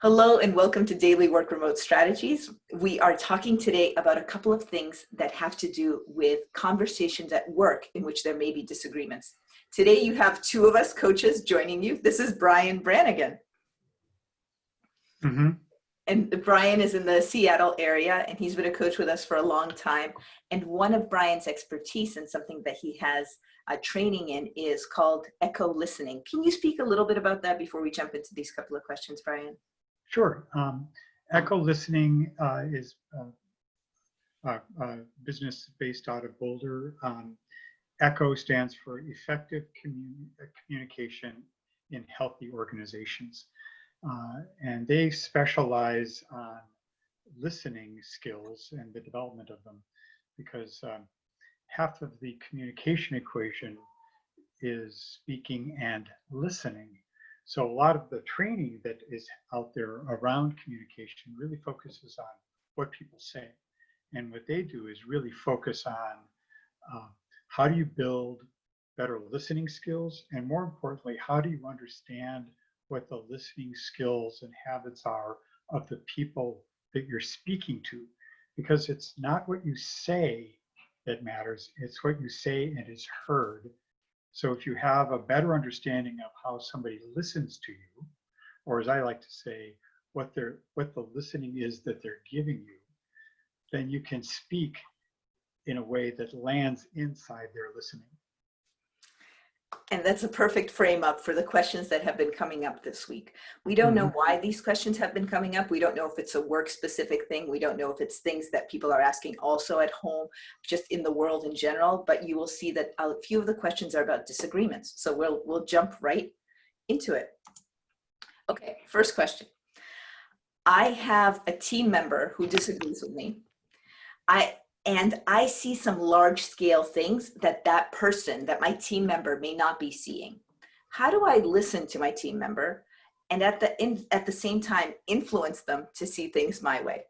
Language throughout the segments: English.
Hello and welcome to Daily Work Remote Strategies. We are talking today about a couple of things that have to do with conversations at work in which there may be disagreements. Today you have two of us coaches joining you. This is Brian Branagan. And Brian is in the Seattle area and he's been a coach with us for a long time. And one of Brian's expertise and something that he has training in is called echo listening. Can you speak a little bit about that before we jump into these couple of questions, Brian? Sure. Echo listening is a business based out of Boulder. ECHO stands for Effective Communication in Healthy Organizations. And they specialize on listening skills and the development of them, because half of the communication equation is speaking and listening. So a lot of the training that is out there around communication really focuses on what people say. And what they do is really focus on how do you build better listening skills? And more importantly, how do you understand what the listening skills and habits are of the people that you're speaking to? Because it's not what you say that matters, it's what you say and is heard. So if you have a better understanding of how somebody listens to you, or as I like to say, what the listening is that they're giving you, then you can speak in a way that lands inside their listening. And that's a perfect frame up for the questions that have been coming up this week. We don't know why these questions have been coming up. We don't know if it's a work specific thing. We don't know if it's things that people are asking also at home, just in the world in general, but you will see that a few of the questions are about disagreements. So we'll jump right into it. Okay, first question. I have a team member who disagrees with me. And I see some large scale things that my team member may not be seeing. How do I listen to my team member and at the same time influence them to see things my way?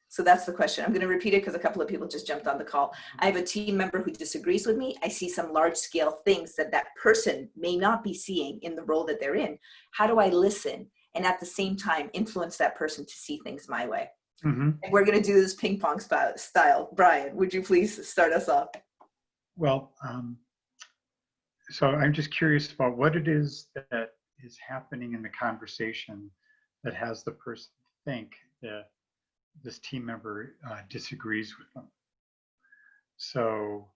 So that's the question. I'm going to repeat it because a couple of people just jumped on the call. I have a team member who disagrees with me. I see some large scale things that person may not be seeing in the role that they're in. How do I listen and at the same time influence that person to see things my way? And we're going to do this ping pong style. Brian, would you please start us off? Well, so I'm just curious about what it is that is happening in the conversation that has the person think that this team member disagrees with them. So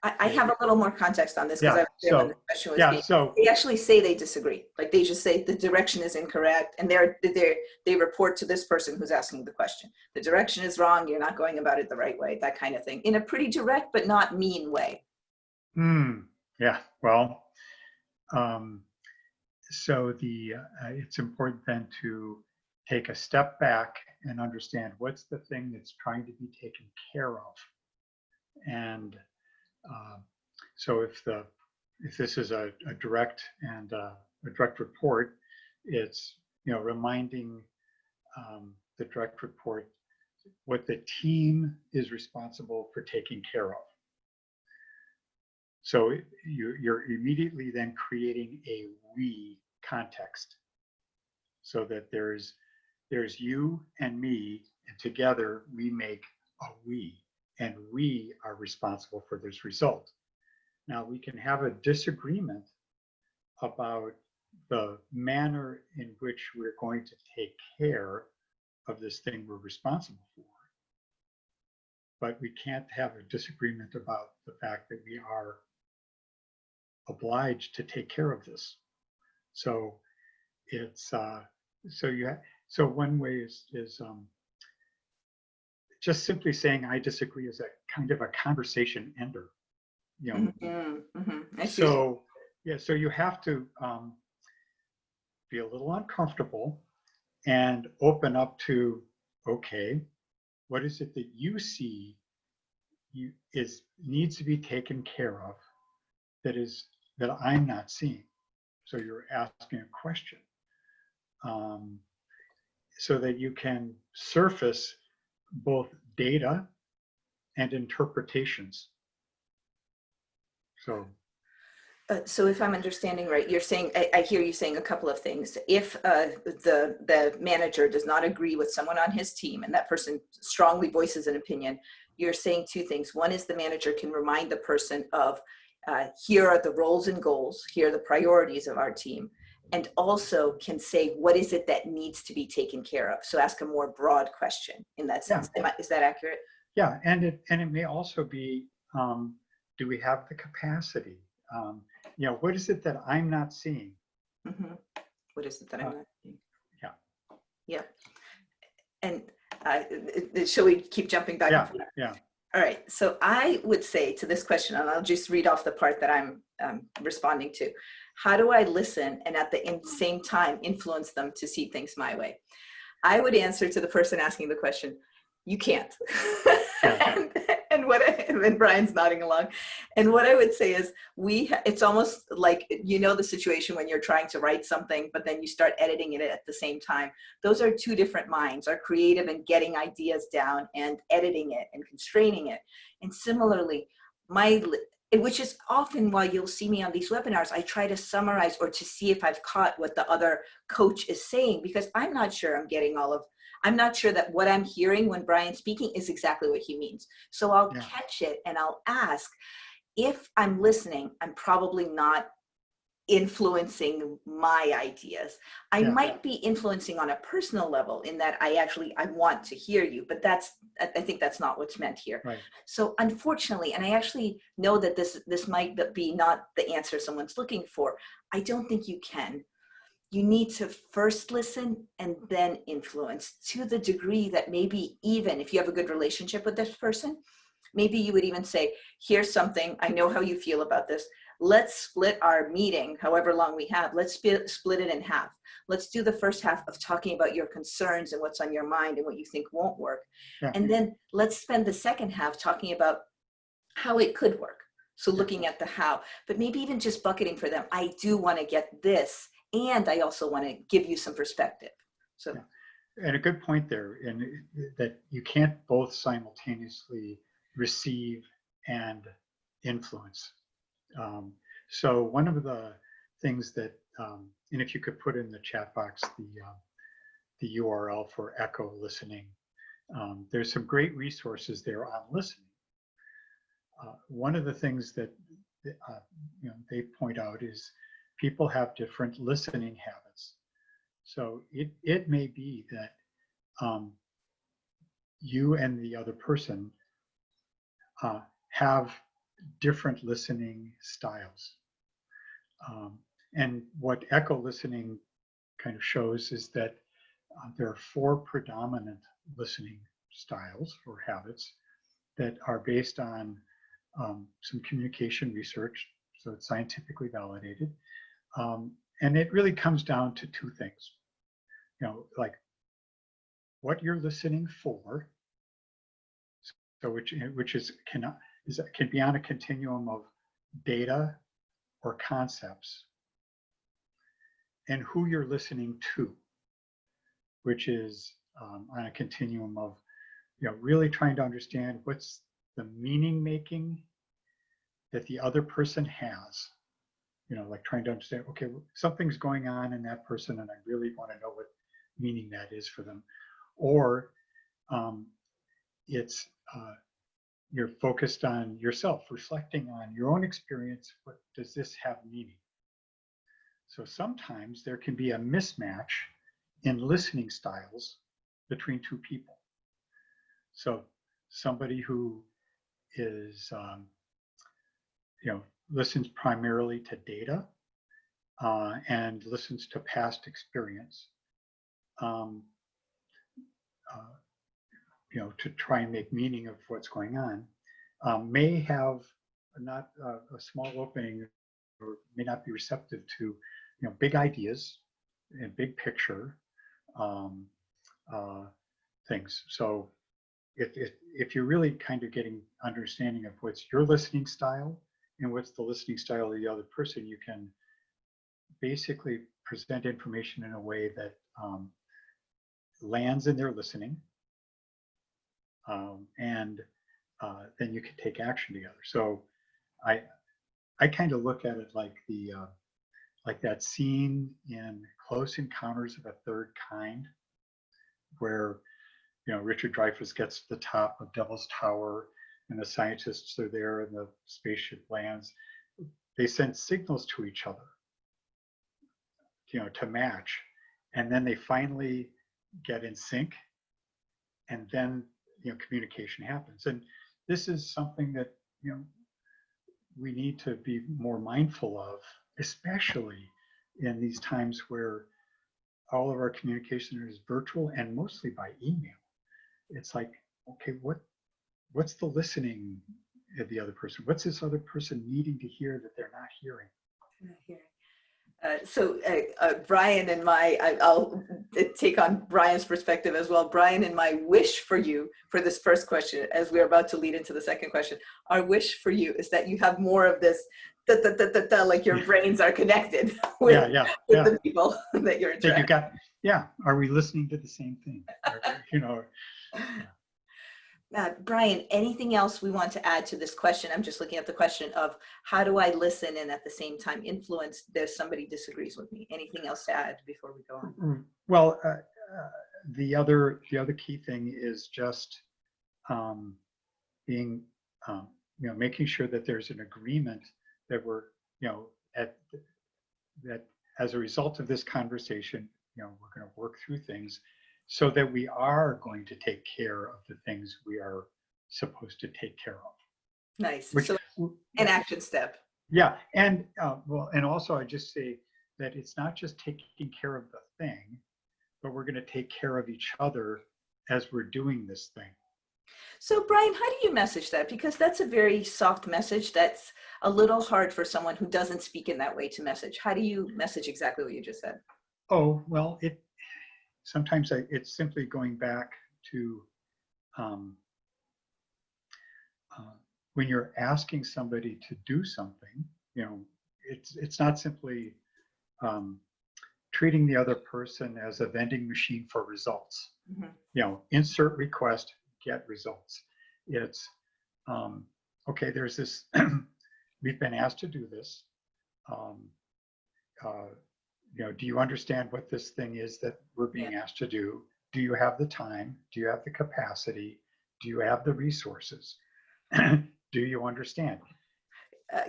I have a little more context on this because I was there when the question was they actually say they disagree. Like they just say the direction is incorrect, and they report to this person who's asking the question. The direction is wrong. You're not going about it the right way. That kind of thing, in a pretty direct but not mean way. Yeah. Well, so it's important then to take a step back and understand what's the thing that's trying to be taken care of, and so if this is a direct report, it's reminding the direct report what the team is responsible for taking care of. So you're immediately then creating a we context, so that there's you and me, and together we make a we. And we are responsible for this result. Now, we can have a disagreement about the manner in which we're going to take care of this thing we're responsible for. But we can't have a disagreement about the fact that we are obliged to take care of this. So it's so one way is just simply saying I disagree is a kind of a conversation ender, So so you have to be a little uncomfortable and open up to, okay, what is it that you see needs to be taken care of that I'm not seeing? So you're asking a question, so that you can surface both data and interpretations. So So if I'm understanding right, you're saying, I hear you saying a couple of things. If the manager does not agree with someone on his team and that person strongly voices an opinion, you're saying two things. One is the manager can remind the person of, here are the roles and goals, here are the priorities of our team, and also can say, what is it that needs to be taken care of? So ask a more broad question in that sense. Is that accurate? Yeah, and it may also be, do we have the capacity? What is it that I'm not seeing? Mm-hmm. What is it that I'm not seeing? Yeah. Yeah. And shall we keep jumping back and forth? Yeah. All right. So I would say to this question, and I'll just read off the part that I'm responding to. How do I listen and at the same time influence them to see things my way? I would answer to the person asking the question, you can't. Yeah. and Brian's nodding along. And what I would say is it's almost like, the situation when you're trying to write something, but then you start editing it at the same time. Those are two different minds, our creative and getting ideas down and editing it and constraining it. And similarly, which is often why you'll see me on these webinars, I try to summarize or to see if I've caught what the other coach is saying, because I'm not sure I'm not sure that what I'm hearing when Brian's speaking is exactly what he means. So I'll catch it and I'll ask. If I'm listening, I'm probably not influencing my ideas. I might be influencing on a personal level in that I want to hear you, but I think that's not what's meant here. Right. So unfortunately, and I actually know that this might be not the answer someone's looking for, I don't think you can. You need to first listen and then influence, to the degree that maybe even if you have a good relationship with this person, maybe you would even say, here's something, I know how you feel about this. Let's split our meeting, however long we have, let's split it in half. Let's do the first half of talking about your concerns and what's on your mind and what you think won't work. Yeah. And then let's spend the second half talking about how it could work. So looking at the how, but maybe even just bucketing for them. I do want to get this, and I also want to give you some perspective. So, and a good point there, and that you can't both simultaneously receive and influence. So one of the things that, and if you could put in the chat box the URL for Echo Listening, there's some great resources there on listening. One of the things that they point out is people have different listening habits. So it may be that you and the other person have different listening styles. And what echo listening kind of shows is that there are 4 predominant listening styles or habits that are based on some communication research, so it's scientifically validated. And it really comes down to 2 things, like what you're listening for, so which can be on a continuum of data or concepts, and who you're listening to, which is on a continuum of really trying to understand what's the meaning making that the other person has. Like trying to understand, okay, something's going on in that person and I really want to know what meaning that is for them. Or it's you're focused on yourself, reflecting on your own experience. What does this have meaning? So sometimes there can be a mismatch in listening styles between 2 people. So somebody who is, listens primarily to data and listens to past experience, to try and make meaning of what's going on, may have not a small opening, or may not be receptive to, big ideas and big picture things. So if you're really kind of getting understanding of what's your listening style and what's the listening style of the other person, you can basically present information in a way that lands in their listening, and then you can take action together. So I kind of look at it like the like that scene in Close Encounters of a Third Kind, where Richard Dreyfuss gets to the top of Devil's Tower, and the scientists are there, and the spaceship lands. They send signals to each other, to match, and then they finally get in sync, and then communication happens. And this is something that we need to be more mindful of, especially in these times where all of our communication is virtual and mostly by email. It's like, okay, what's the listening of the other person? What's this other person needing to hear that they're not hearing? Brian and I'll take on Brian's perspective as well. Brian and my wish for you for this first question, as we're about to lead into the second question, our wish for you is that you have more of this, like your brains are connected with the people that you're interacting. Are we listening to the same thing? Brian, anything else we want to add to this question? I'm just looking at the question of how do I listen and at the same time influence? There's somebody disagrees with me. Anything else to add before we go on? Well, the other key thing is just being, making sure that there's an agreement that we're, that as a result of this conversation, we're going to work through things so that we are going to take care of the things we are supposed to take care of. Nice. So an action step. Yeah. And and also I just say that it's not just taking care of the thing, but we're going to take care of each other as we're doing this thing. So Brian, how do you message that? Because that's a very soft message that's a little hard for someone who doesn't speak in that way to message. How do you message exactly what you just said? Oh, well, sometimes it's simply going back to when you're asking somebody to do something, it's not simply treating the other person as a vending machine for results. Mm-hmm. Insert request, get results. It's okay, there's this, we've been asked to do this. Do you understand what this thing is that we're being asked to do? Do you have the time? Do you have the capacity? Do you have the resources? Do you understand?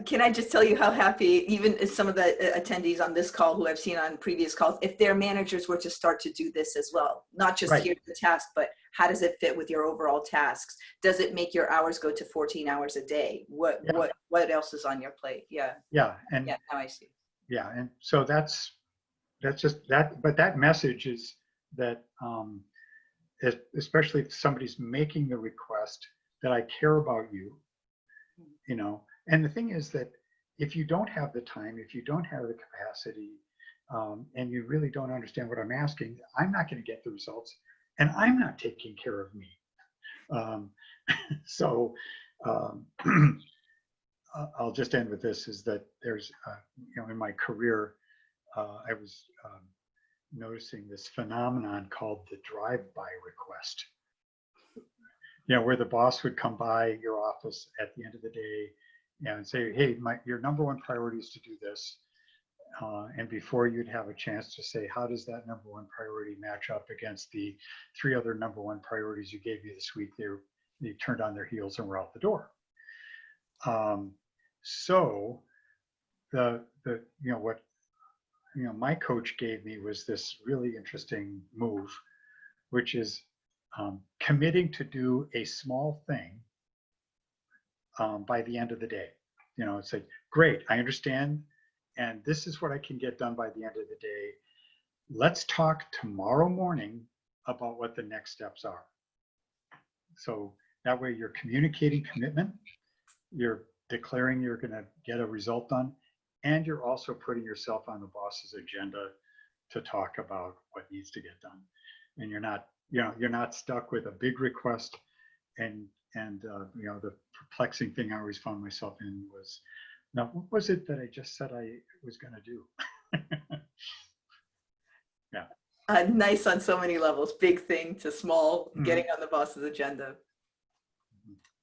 Can I just tell you how happy, even some of the attendees on this call who I've seen on previous calls, if their managers were to start to do this as well, not just here's the task, but how does it fit with your overall tasks? Does it make your hours go to 14 hours a day? What else is on your plate? Now I see. Yeah, and so that's just that, but that message is that, especially if somebody's making the request, that I care about you, and the thing is that if you don't have the time, if you don't have the capacity, and you really don't understand what I'm asking, I'm not going to get the results, and I'm not taking care of me. I'll just end with this, is that there's, in my career, I was noticing this phenomenon called the drive-by request. Where the boss would come by your office at the end of the day and say, hey, your number one priority is to do this. And before you'd have a chance to say, how does that number one priority match up against the 3 other number one priorities you gave me this week? They turned on their heels and were out the door. So what my coach gave me was this really interesting move, which is committing to do a small thing by the end of the day. It's like, great, I understand, and this is what I can get done by the end of the day. Let's talk tomorrow morning about what the next steps are. So that way you're communicating commitment, you're declaring you're going to get a result done, and you're also putting yourself on the boss's agenda to talk about what needs to get done. And you're not stuck with a big request. And the perplexing thing I always found myself in was, now what was it that I just said I was going to do? Yeah. Nice on so many levels, big thing to small, getting on the boss's agenda.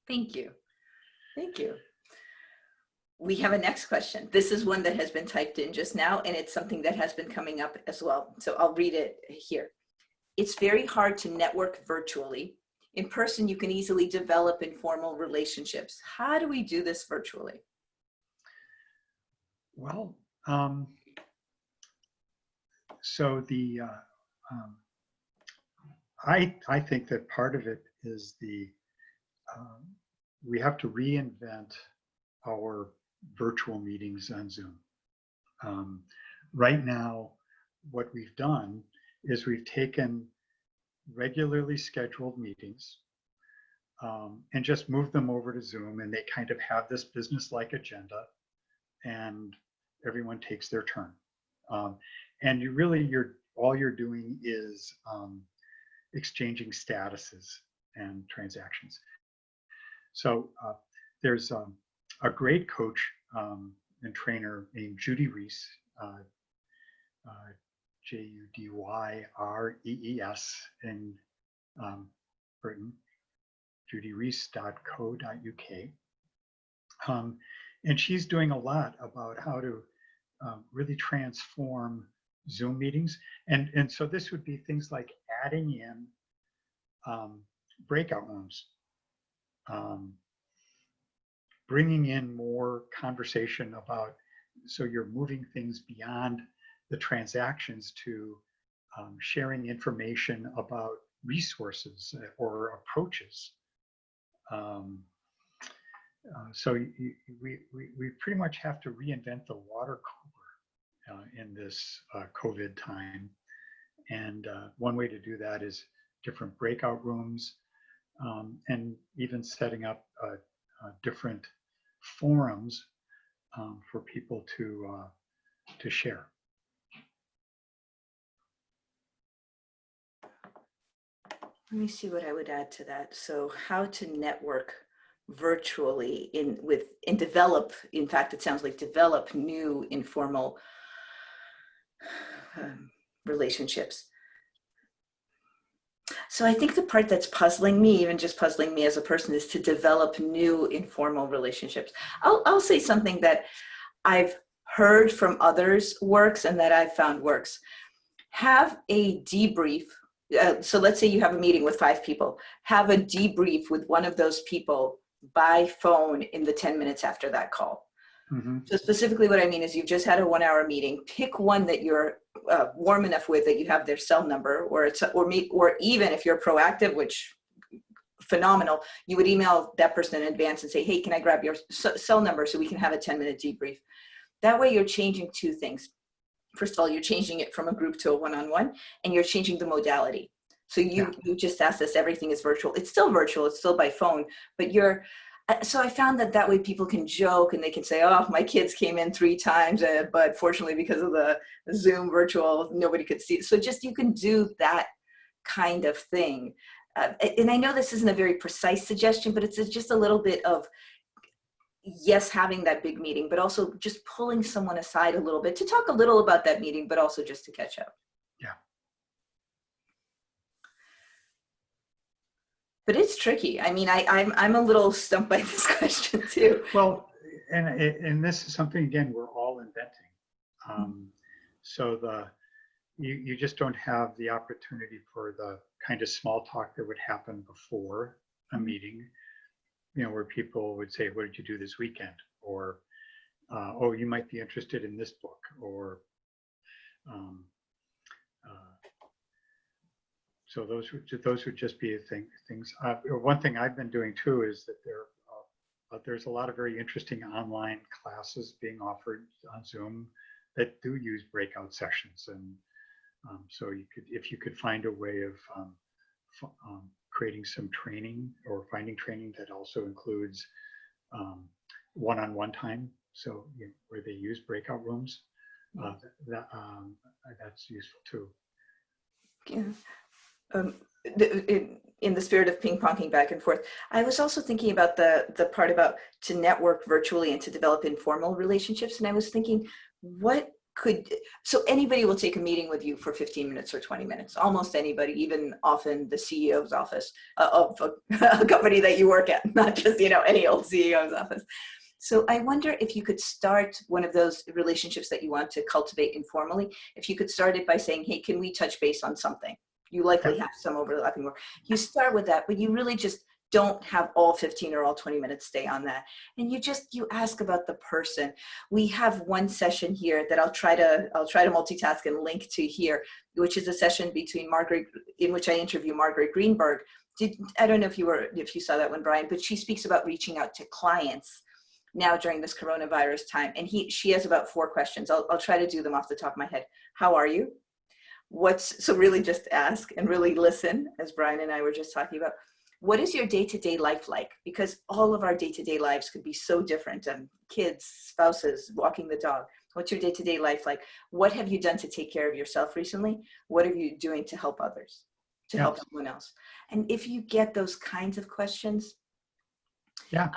Thank you. Thank you. We have a next question. This is one that has been typed in just now, and it's something that has been coming up as well. So I'll read it here. It's very hard to network virtually. In person, you can easily develop informal relationships. How do we do this virtually? Well, so I think that part of it is we have to reinvent our virtual meetings on Zoom. Right now, what we've done is we've taken regularly scheduled meetings and just moved them over to Zoom, and they kind of have this business-like agenda, and everyone takes their turn. And all you're doing is exchanging statuses and transactions. So there's a great coach and trainer named Judy Rees, Judyrrees in Britain, judyrees.co.uk. And she's doing a lot about how to really transform Zoom meetings. And so this would be things like adding in breakout rooms, bringing in more conversation about, so you're moving things beyond the transactions to sharing information about resources or approaches. So we pretty much have to reinvent the water cooler in this COVID time. And one way to do that is different breakout rooms and even setting up different forums for people to share. Let me see what I would add to that. So how to network virtually and develop, in fact, it sounds like develop new informal relationships. So I think the part that's puzzling me, even just puzzling me as a person, is to develop new informal relationships. I'll say something that I've heard from others works and that I've found works. Have a debrief. So let's say you have a meeting with 5 people. Have a debrief with one of those people by phone in the 10 minutes after that call. Mm-hmm. So specifically what I mean is you've just had a 1-hour meeting. Pick one that you're warm enough with that you have their cell number, or even if you're proactive, which phenomenal, you would email that person in advance and say, hey, can I grab your cell number so we can have a 10-minute debrief? That way you're changing 2 things. First of all, you're changing it from a group to a one-on-one, and you're changing the modality. So you just asked us, everything is virtual. It's still virtual, it's still by phone, but so I found that way people can joke and they can say, oh, my kids came in 3 times, but fortunately because of the Zoom virtual, nobody could see it. So just, you can do that kind of thing. And I know this isn't a very precise suggestion, but it's just a little bit of, yes, having that big meeting, but also just pulling someone aside a little bit to talk a little about that meeting, but also just to catch up. Yeah. But it's tricky. I mean, I'm a little stumped by this question too. Well, and this is something, again, we're all inventing. So you just don't have the opportunity for the kind of small talk that would happen before a meeting, where people would say, what did you do this weekend? Or, oh, you might be interested in this book, or, so those would just be things. One thing I've been doing too is that there's a lot of very interesting online classes being offered on Zoom that do use breakout sessions, and so if you could find a way of creating some training or finding training that also includes one-on-one time, so where they use breakout rooms, that's useful too. Yeah. In the spirit of ping-ponging back and forth, I was also thinking about the part about to network virtually and to develop informal relationships, and I was thinking, so anybody will take a meeting with you for 15 minutes or 20 minutes, almost anybody, even often the CEO's office of a company that you work at, not just, any old CEO's office. So I wonder if you could start one of those relationships that you want to cultivate informally, if you could start it by saying, hey, can we touch base on something? You Yeah, likely have some overlapping work. You start with that, but you really just don't have all 15 or all 20 minutes stay on that. And you ask about the person. We have one session here that I'll try to multitask and link to here, which is a session between Margaret, in which I interview Margaret Greenberg. I don't know if you saw that one, Brian, but she speaks about reaching out to clients now during this coronavirus time. And she has about 4 questions. I'll try to do them off the top of my head. How are you? So really just ask and really listen, as Brian and I were just talking about. What is your day-to-day life like? Because all of our day-to-day lives could be so different. Kids, spouses, walking the dog. What's your day-to-day life like? What have you done to take care of yourself recently? What are you doing to help others, to help someone else? And if you get those kinds of questions, yeah,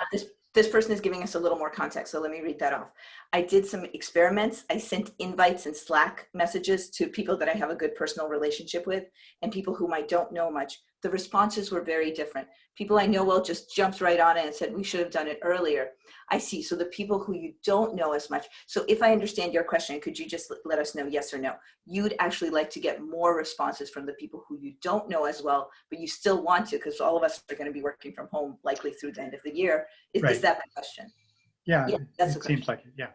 this person is giving us a little more context, so let me read that off. I did some experiments. I sent invites and Slack messages to people that I have a good personal relationship with and people whom I don't know much. The responses were very different. People I know well just jumped right on it and said, we should have done it earlier. I see. So the people who you don't know as much. So if I understand your question, could you just let us know yes or no? You'd actually like to get more responses from the people who you don't know as well, but you still want to, because all of us are going to be working from home likely through the end of the year. Is that the question? Yeah, That's it seems like it. Yeah.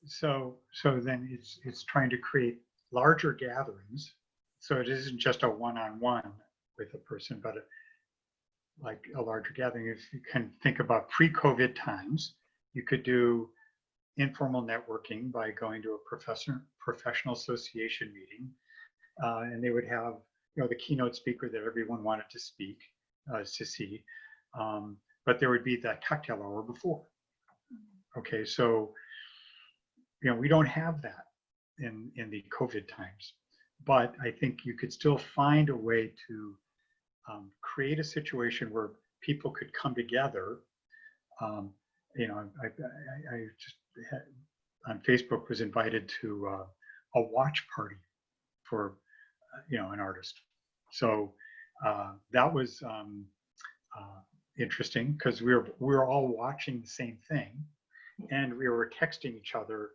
So then it's trying to create larger gatherings. So it isn't just a one-on-one with a person, but like a larger gathering. If you can think about pre-COVID times, you could do informal networking by going to a professional association meeting, and they would have the keynote speaker that everyone wanted to see, but there would be that cocktail hour before. Okay, so we don't have that in the COVID times, but I think you could still find a way to create a situation where people could come together. I just on Facebook was invited to a watch party for an artist. So that was interesting because we were all watching the same thing, and we were texting each other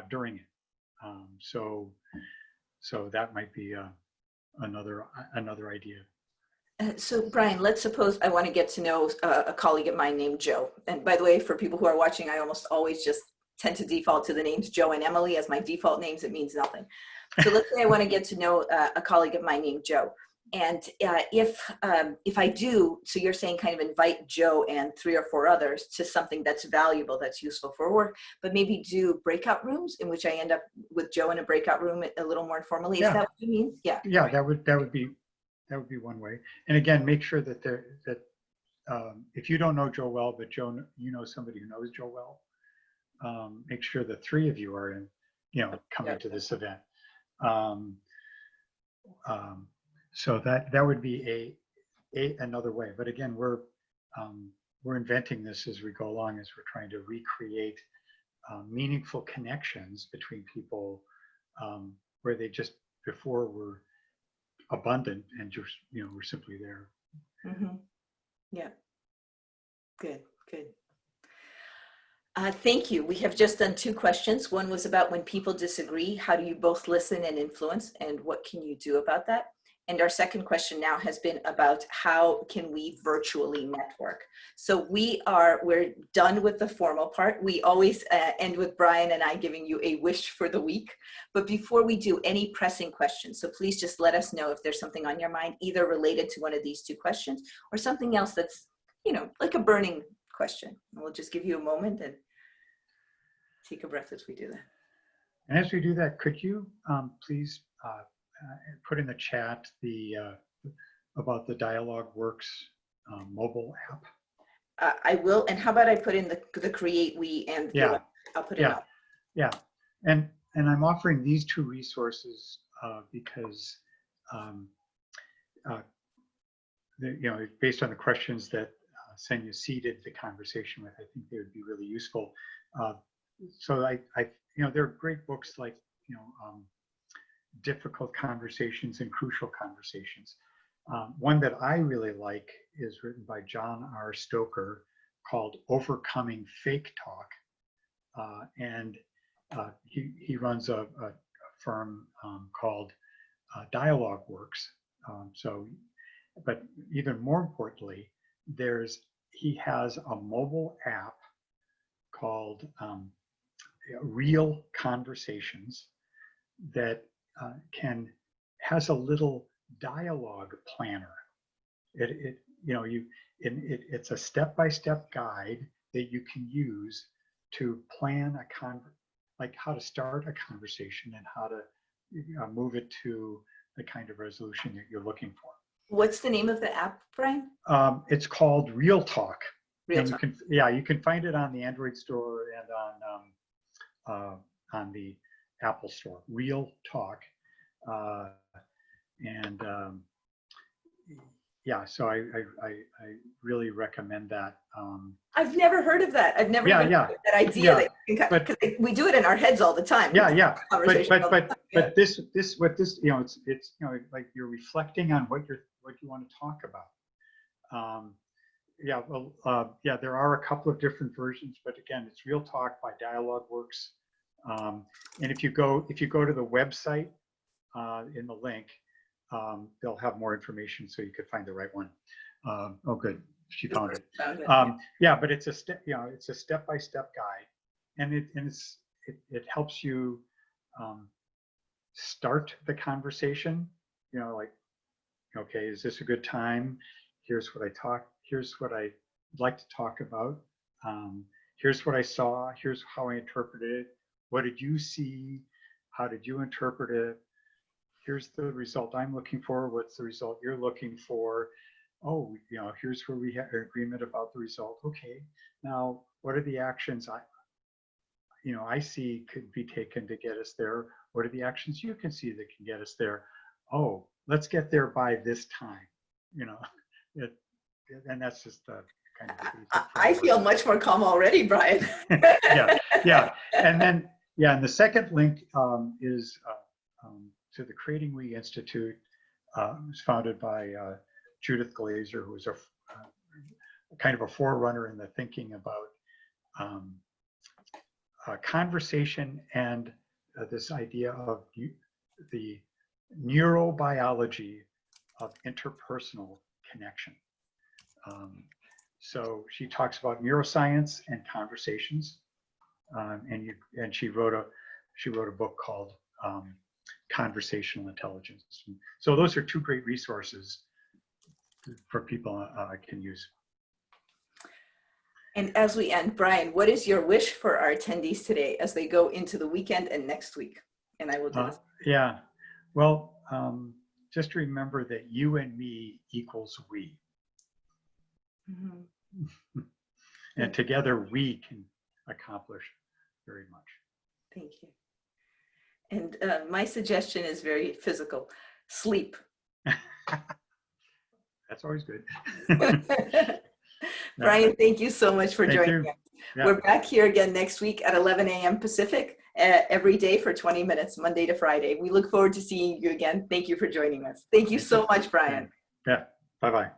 during it. So that might be another idea. So Brian, let's suppose I want to get to know a colleague of mine named Joe. And by the way, for people who are watching, I almost always just tend to default to the names Joe and Emily as my default names. It means nothing. So let's say I want to get to know a colleague of mine named Joe. And if I do, so you're saying kind of invite Joe and 3 or 4 others to something that's valuable, that's useful for work, but maybe do breakout rooms in which I end up with Joe in a breakout room a little more informally. Is that what you mean? Yeah. Yeah, that would be one way. And again, make sure that if you don't know Joe well, but Joe, somebody who knows Joe well, make sure the 3 of you are coming to this event. So that would be another way. But again, we're inventing this as we go along, as we're trying to recreate meaningful connections between people where they just before were abundant and just we're simply there. Mm-hmm. Yeah. Good. Thank you. We have just done 2 questions. One was about when people disagree, how do you both listen and influence, and what can you do about that? And our second question now has been about how can we virtually network. So we're done with the formal part. We always end with Brian and I giving you a wish for the week. But before we do, any pressing questions. So please just let us know if there's something on your mind, either related to one of these 2 questions or something else that's, like a burning question. And we'll just give you a moment and take a breath as we do that. And as we do that, could you please put in the chat about the Dialogue Works mobile app? I will. And how about I put in the create we and I'll put it up. Yeah. And I'm offering these 2 resources because based on the questions that Senia seeded the conversation with, I think they would be really useful. So there are great books like Difficult Conversations and Crucial Conversations. One that I really like is written by John R. Stoker, called Overcoming Fake Talk. And he runs a firm called Dialogue Works. But even more importantly, he has a mobile app called Real Conversations that has a little dialogue planner. It's a step-by-step guide that you can use to plan like how to start a conversation and how to move it to the kind of resolution that you're looking for. What's the name of the app, Brian? It's called Real Talk. Real Talk. You can find it on the Android store and on the Apple store. Real Talk, so I really recommend that. I've never heard of that. I've never heard of that idea that you can, because we do it in our heads all the time. But this it's like you're reflecting on what you want to talk about. There are a couple of different versions, but again, it's Real Talk by Dialogue Works. And if you go to the website in the link, they'll have more information so you could find the right one. Oh, good, she found it. But it's a step-by-step guide, and it helps you start the conversation. Like, okay, is this a good time? Here's what I'd like to talk about. Here's what I saw. Here's how I interpreted it. What did you see? How did you interpret it? Here's the result I'm looking for. What's the result you're looking for? Oh, here's where we have agreement about the result. Okay, now what are the actions I see could be taken to get us there? What are the actions you can see that can get us there? Oh, let's get there by this time. And that's just the kind of. I feel much more calm already, Brian. And then and the second link is to the Creating We Institute. It was founded by Judith Glazer, who was a kind of a forerunner in the thinking about conversation and this idea of the neurobiology of interpersonal connection. So she talks about neuroscience and conversations, and she wrote a book called Conversational Intelligence. So those are two great resources for people can use. And as we end, Brian, what is your wish for our attendees today as they go into the weekend and next week? And I will do this. Well, just remember that you and me equals we. Mm-hmm. And together we can accomplish very much. Thank you. And my suggestion is very physical. Sleep. That's always good. Brian, thank you so much for joining us. Yeah. We're back here again next week at 11 a.m. Pacific, every day for 20 minutes, Monday to Friday. We look forward to seeing you again. Thank you for joining us. Thank you so much, Brian. Yeah. Bye-bye.